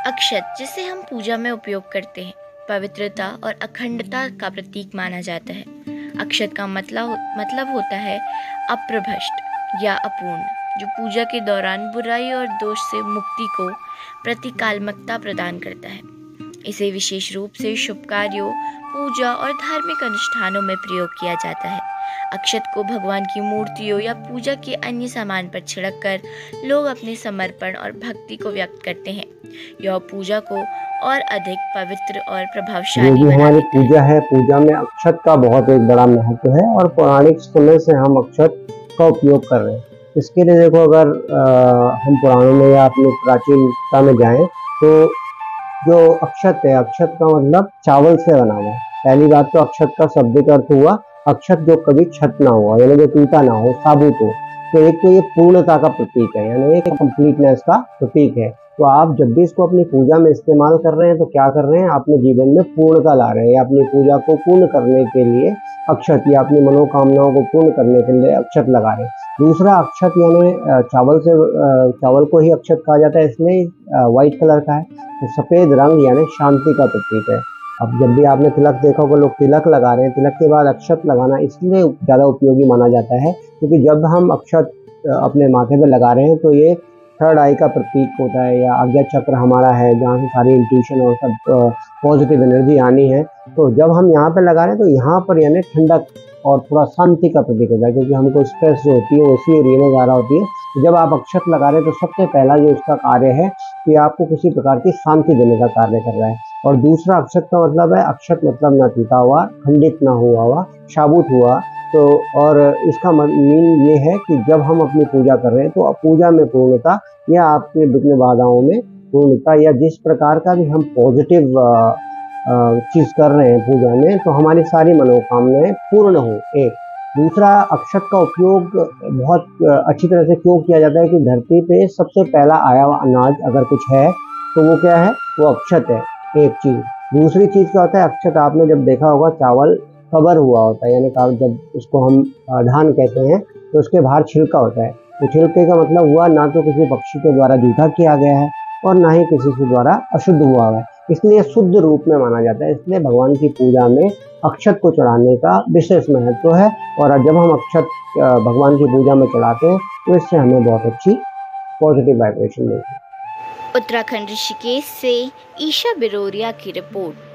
अक्षत, जिसे हम पूजा में उपयोग करते हैं, पवित्रता और अखंडता का प्रतीक माना जाता है। अक्षत का मतलब होता है अप्रभ्रष्ट या अपूर्ण, जो पूजा के दौरान बुराई और दोष से मुक्ति को प्रतीकात्मकता प्रदान करता है। इसे विशेष रूप से शुभ कार्यों, पूजा और धार्मिक अनुष्ठानों में प्रयोग किया जाता है। अक्षत को भगवान की मूर्तियों या पूजा के अन्य सामान पर छिड़ककर लोग अपने समर्पण और भक्ति को व्यक्त करते हैं। यह पूजा को और अधिक पवित्र और प्रभावशाली जो भी बना हमारी देता है। पूजा है, पूजा में अक्षत का बहुत एक बड़ा महत्व है और पौराणिक समय से हम अक्षत का उपयोग कर रहे हैं। इसके लिए देखो, अगर हम पुराणों में या अपनी प्राचीनता में जाएं तो जो अक्षत है, अक्षत का मतलब चावल से बना हुआ है। पहली बात तो अक्षत का शाब्दिक अर्थ हुआ अक्षत, जो कभी क्षत ना हुआ, यानी जो टूटा ना हो, साबुत हो। तो एक तो ये पूर्णता का प्रतीक है, यानी एक कंप्लीटनेस का प्रतीक है। तो आप जब भी इसको अपनी पूजा में इस्तेमाल कर रहे हैं तो क्या कर रहे हैं, अपने जीवन में पूर्णता ला रहे हैं, या अपनी पूजा को पूर्ण करने के लिए अक्षत या अपनी मनोकामनाओं को पूर्ण करने के लिए अक्षत लगा रहे हैं। दूसरा, अक्षत यानी चावल को ही अक्षत कहा जाता है, इसलिए व्हाइट कलर का है। तो सफेद रंग यानी शांति का प्रतीक है। अब जब भी आपने तिलक देखा होगा, लोग तिलक लगा रहे हैं, तिलक के बाद अक्षत लगाना इसलिए ज़्यादा उपयोगी माना जाता है क्योंकि जब हम अक्षत अपने माथे पे लगा रहे हैं तो ये थर्ड आई का प्रतीक होता है, या आज्ञा चक्र हमारा है, जहाँ से सारी इंट्यूशन और सब पॉजिटिव एनर्जी आनी है। तो जब हम यहाँ पे लगा रहे हैं तो यहाँ पर यानी ठंडक और थोड़ा शांति का प्रतीक होता है, क्योंकि हमको स्ट्रेस जो होती है वो इसी एरिया में ज़्यादा होती है। तो जब आप अक्षत लगा रहे हैं तो सबसे पहला जो इसका कार्य है कि आपको किसी प्रकार की शांति देने का कार्य कर रहा है। और दूसरा, अक्षत का मतलब है, अक्षत मतलब ना टूटा हुआ, खंडित ना हुआ, शाबुत हुआ। तो और इसका मीन ये है कि जब हम अपनी पूजा कर रहे हैं तो पूजा में पूर्णता या आपके विघ्न बाधाओं में पूर्णता, या जिस प्रकार का भी हम पॉजिटिव चीज़ कर रहे हैं पूजा में, तो हमारी सारी मनोकामनाएं पूर्ण हो। एक दूसरा, अक्षत का उपयोग बहुत अच्छी तरह से क्यों किया जाता है कि धरती पे सबसे पहला आया हुआ अनाज अगर कुछ है तो वो क्या है, वो अक्षत है। एक चीज़। दूसरी चीज़ क्या होता है, अक्षत आपने जब देखा होगा, चावल कवर हुआ होता है, यानी जब उसको हम धान कहते हैं तो उसके बाहर छिलका होता है। तो छिलके का मतलब हुआ ना तो किसी पक्षी के द्वारा जूठा किया गया है और ना ही किसी के द्वारा अशुद्ध हुआ है, इसलिए शुद्ध रूप में माना जाता है। इसलिए भगवान की पूजा में अक्षत को चढ़ाने का विशेष महत्व है। और जब हम अक्षत भगवान की पूजा में चढ़ाते हैं तो इससे हमें बहुत अच्छी पॉजिटिव वाइब्रेशन मिलती है। उत्तराखंड ऋषिकेश से ईशा बिरोरिया की रिपोर्ट।